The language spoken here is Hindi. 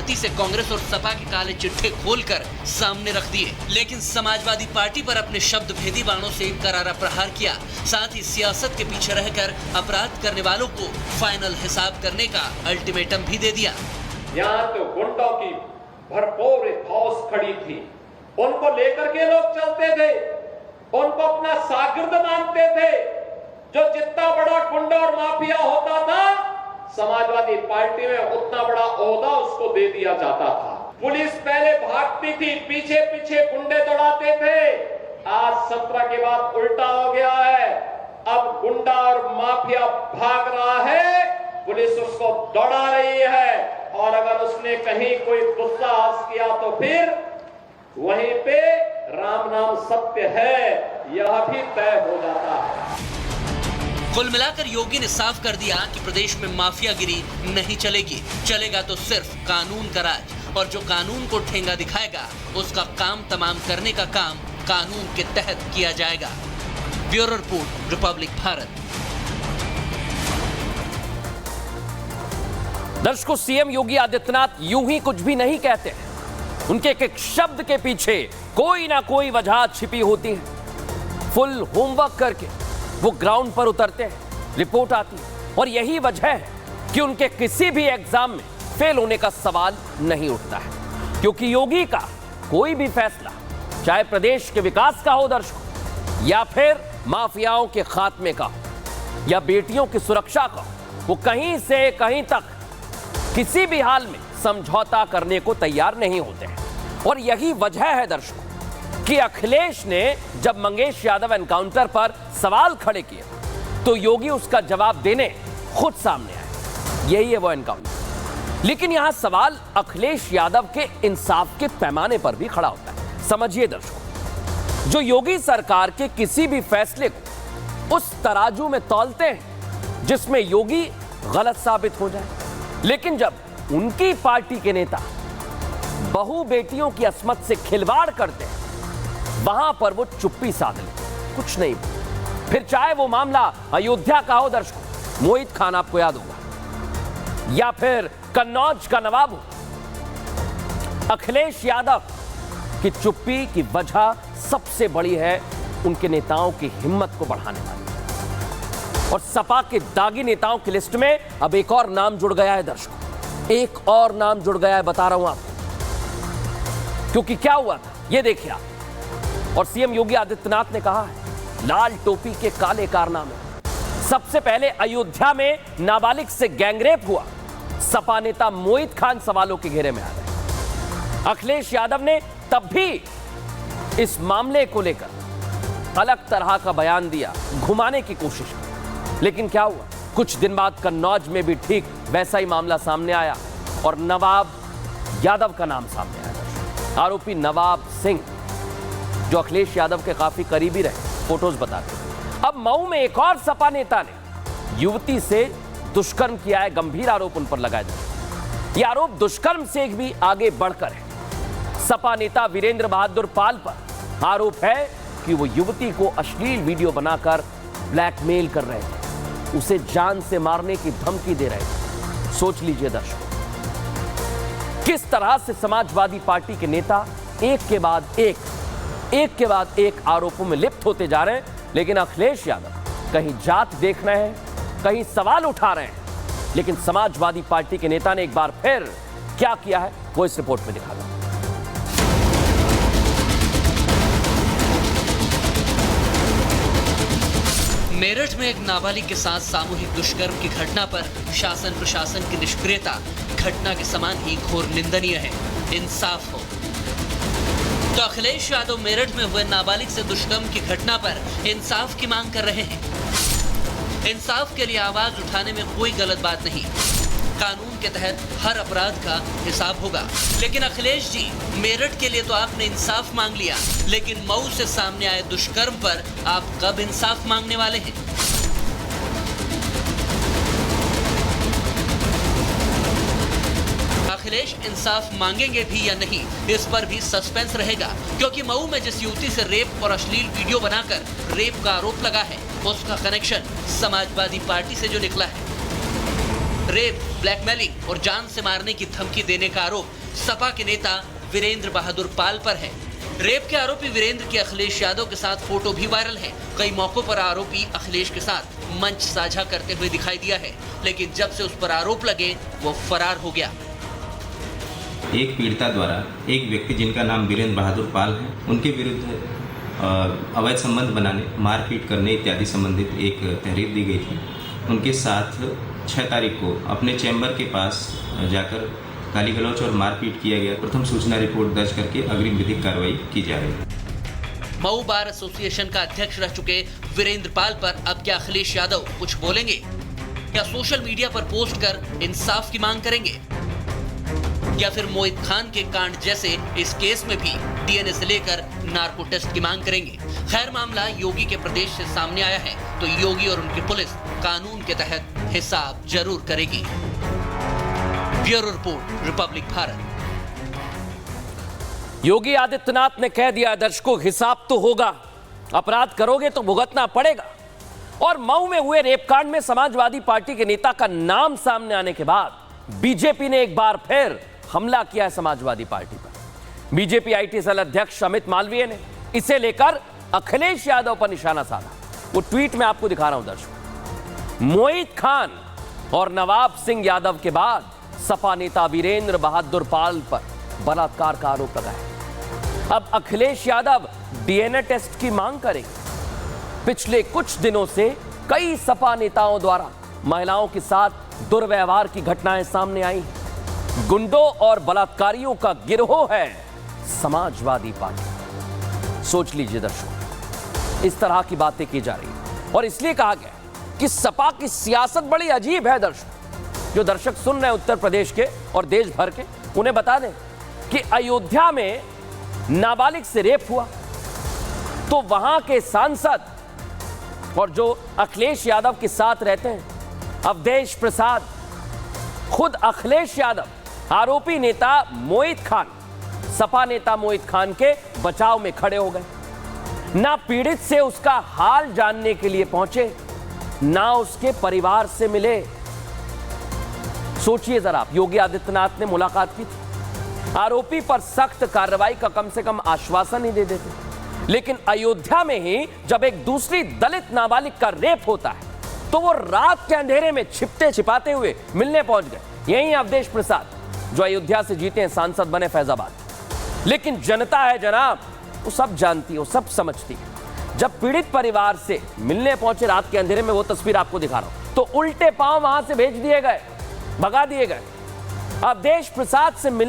प्रवृत्ति से कांग्रेस और सपा के काले चिट्ठे खोलकर सामने रख दिए, लेकिन समाजवादी पार्टी पर अपने शब्द भेदी बाणों से करारा प्रहार किया। साथ ही सियासत के पीछे रहकर अपराध करने वालों को फाइनल हिसाब करने का अल्टीमेटम भी दे दिया। यहाँ तो गुंडों की भरपूर फौज खड़ी थी, उनको लेकर के लोग चलते थे, उनको अपना शागिर्द मानते थे। जो जितना बड़ा गुंडा और माफिया होता था, समाजवादी पार्टी में उतना बड़ा ओहदा उसको दे दिया जाता था। पुलिस पहले भागती थी, पीछे पीछे गुंडे दौड़ाते थे। आज 17 के बाद उल्टा हो गया है। अब गुंडा और माफिया भाग रहा है, पुलिस उसको दौड़ा रही है, और अगर उसने कहीं कोई दुस्साहस किया तो फिर वहीं पे राम नाम सत्य है, यह भी तय हो जाता है। कुल मिलाकर योगी ने साफ कर दिया कि प्रदेश में माफियागिरी नहीं चलेगी, चलेगा तो सिर्फ कानून का राज, और जो कानून को ठेंगा दिखाएगा उसका काम तमाम करने का काम कानून के तहत किया जाएगा। Bureau report, Republic Bharat. दर्शकों, सीएम योगी आदित्यनाथ यूं ही कुछ भी नहीं कहते हैं। उनके एक एक शब्द के पीछे कोई ना कोई वजह छिपी होती है। फुल होमवर्क करके वो ग्राउंड पर उतरते हैं, रिपोर्ट आती है, और यही वजह है कि उनके किसी भी एग्जाम में फेल होने का सवाल नहीं उठता है। क्योंकि योगी का कोई भी फैसला, चाहे प्रदेश के विकास का हो दर्शकों, या फिर माफियाओं के खात्मे का हो, या बेटियों की सुरक्षा का, वो कहीं से कहीं तक किसी भी हाल में समझौता करने को तैयार नहीं होते हैं। और यही वजह है दर्शकों कि अखिलेश ने जब मंगेश यादव एनकाउंटर पर सवाल खड़े किए तो योगी उसका जवाब देने खुद सामने आए। यही है वो एनकाउंटर। लेकिन यहां सवाल अखिलेश यादव के इंसाफ के पैमाने पर भी खड़ा होता है। समझिए दर्शकों, जो योगी सरकार के किसी भी फैसले को उस तराजू में तौलते हैं जिसमें योगी गलत साबित हो जाए, लेकिन जब उनकी पार्टी के नेता बहू बेटियों की अस्मत से खिलवाड़ करते हैं, वहां पर वो चुप्पी साध लेते, कुछ नहीं। फिर चाहे वो मामला अयोध्या का हो दर्शकों, मोहित खान आपको याद होगा, या फिर कन्नौज का नवाब हो, अखिलेश यादव की चुप्पी की वजह सबसे बड़ी है उनके नेताओं की हिम्मत को बढ़ाने वाली। और सपा के दागी नेताओं की लिस्ट में अब एक और नाम जुड़ गया है दर्शकों, एक और नाम जुड़ गया है, बता रहा हूं आपको। क्योंकि क्या हुआ था ये देखिए आप। और सीएम योगी आदित्यनाथ ने कहा है लाल टोपी के काले कारनामे। सबसे पहले अयोध्या में नाबालिग से गैंगरेप हुआ, सपा नेता मोहित खान सवालों के घेरे में आ गए। अखिलेश यादव ने तब भी इस मामले को लेकर अलग तरह का बयान दिया, घुमाने की कोशिश की। लेकिन क्या हुआ, कुछ दिन बाद कन्नौज में भी ठीक वैसा ही मामला सामने आया और नवाब यादव का नाम सामने आया। आरोपी नवाब सिंह जो अखिलेश यादव के काफी करीबी रहे, फोटोज बताते हैं। अब मऊ में एक और सपा नेता ने युवती से दुष्कर्म किया है, गंभीर आरोप उन पर लगाए जा। यह आरोप दुष्कर्म से भी आगे बढ़कर है। सपा नेता वीरेंद्र बहादुर पाल पर आरोप है कि वो युवती को अश्लील वीडियो बनाकर ब्लैकमेल कर रहे थे, उसे जान से मारने की धमकी दे रहे थे। सोच लीजिए दर्शकों, किस तरह से समाजवादी पार्टी के नेता एक के बाद एक आरोपों में लिप्त होते जा रहे हैं। लेकिन अखिलेश यादव कहीं जात देख रहे हैं, कहीं सवाल उठा रहे हैं। लेकिन समाजवादी पार्टी के नेता ने एक बार फिर क्या किया है वो इस रिपोर्ट में दिखा। मेरठ में एक नाबालिग के साथ सामूहिक दुष्कर्म की घटना पर शासन प्रशासन की निष्क्रियता घटना के समान ही घोर निंदनीय है। इंसाफ हो। तो अखिलेश यादव मेरठ में हुए नाबालिग से दुष्कर्म की घटना पर इंसाफ की मांग कर रहे हैं। इंसाफ के लिए आवाज उठाने में कोई गलत बात नहीं, कानून के तहत हर अपराध का हिसाब होगा। लेकिन अखिलेश जी, मेरठ के लिए तो आपने इंसाफ मांग लिया, लेकिन मऊ से सामने आए दुष्कर्म पर आप कब इंसाफ मांगने वाले हैं? अखिलेश इंसाफ मांगेंगे भी या नहीं, इस पर भी सस्पेंस रहेगा। क्योंकि मऊ में जिस युवती से रेप और अश्लील वीडियो बनाकर रेप का आरोप लगा है, उसका कनेक्शन समाजवादी पार्टी से जो निकला है। रेप, ब्लैकमेलिंग और जान से मारने की धमकी देने का आरोप सपा के नेता वीरेंद्र बहादुर पाल पर है। रेप के आरोपी वीरेंद्र के अखिलेश यादव के साथ फोटो भी वायरल है। कई मौकों पर आरोपी अखिलेश के साथ मंच साझा करते हुए दिखाई दिया है, लेकिन जब से उस पर आरोप लगे वो फरार हो गया। एक पीड़िता द्वारा एक व्यक्ति जिनका नाम वीरेंद्र बहादुर पाल है, उनके विरुद्ध अवैध संबंध बनाने, मारपीट करने इत्यादि संबंधित एक तहरीर दी गई थी। उनके साथ 6 तारीख को अपने चैम्बर के पास जाकर गाली गलौच और मारपीट किया गया। प्रथम सूचना रिपोर्ट दर्ज करके अग्रिम विधिक कार्रवाई की जा रही है। मऊ बार एसोसिएशन का अध्यक्ष रह चुके वीरेंद्र पाल पर अब क्या अखिलेश यादव कुछ बोलेंगे? क्या सोशल मीडिया पर पोस्ट कर इंसाफ की मांग करेंगे, या फिर मोहित खान के कांड जैसे इस केस में भी डीएनए से लेकर नार्को टेस्ट की मांग करेंगे? खैर, मामला योगी के प्रदेश से सामने आया है तो योगी और उनकी पुलिस कानून के तहत हिसाब जरूर करेगी। Bureau report, Republic Bharat. Yogi Adityanath ने कह दिया, दर्शकों, हिसाब तो होगा, अपराध करोगे तो भुगतना पड़ेगा। और मऊ में हुए रेपकांड में समाजवादी पार्टी के नेता का नाम सामने आने के बाद बीजेपी ने एक बार फिर हमला किया है समाजवादी पार्टी पर। बीजेपी आईटी सेल अध्यक्ष अमित मालवीय ने इसे लेकर अखिलेश यादव पर निशाना साधा। वो ट्वीट में आपको दिखा रहा हूं दर्शकों। मोहित खान और नवाब सिंह यादव के बाद सपा नेता वीरेंद्र बहादुर पाल पर बलात्कार का आरोप लगाया। अब अखिलेश यादव डीएनए टेस्ट की मांग करेंगे। पिछले कुछ दिनों से कई सपा नेताओं द्वारा महिलाओं के साथ दुर्व्यवहार की घटनाएं सामने आई। गुंडों और बलात्कारियों का गिरोह है समाजवादी पार्टी। सोच लीजिए दर्शकों, इस तरह की बातें की जा रही है और इसलिए कहा गया कि सपा की सियासत बड़ी अजीब है। दर्शक, जो दर्शक सुन रहे हैं उत्तर प्रदेश के और देश भर के, उन्हें बता दें कि अयोध्या में नाबालिग से रेप हुआ तो वहां के सांसद और जो अखिलेश यादव के साथ रहते हैं, अवधेश प्रसाद, खुद अखिलेश यादव, आरोपी नेता मोहित खान, सपा नेता मोहित खान के बचाव में खड़े हो गए। ना पीड़ित से उसका हाल जानने के लिए पहुंचे, ना उसके परिवार से मिले। सोचिए जरा आप, योगी आदित्यनाथ ने मुलाकात की थी, आरोपी पर सख्त कार्रवाई का कम से कम आश्वासन ही दे देते। लेकिन अयोध्या में ही जब एक दूसरी दलित नाबालिग का रेप होता है तो वो रात के अंधेरे में छिपते छिपाते हुए मिलने पहुंच गए। यही अवधेश प्रसाद, जो अयोध्या से जीते हैं, सांसद बने फैजाबाद। लेकिन जनता है जनाब, वो सब जानती है, वो सब समझती है। जब पीड़ित परिवार से मिलने पहुंचे रात के अंधेरे में, वो तस्वीर आपको दिखा रहा हूं, तो उल्टे पांव वहां से भेज दिए गए, भगा दिए गए। अवधेश प्रसाद से मिलने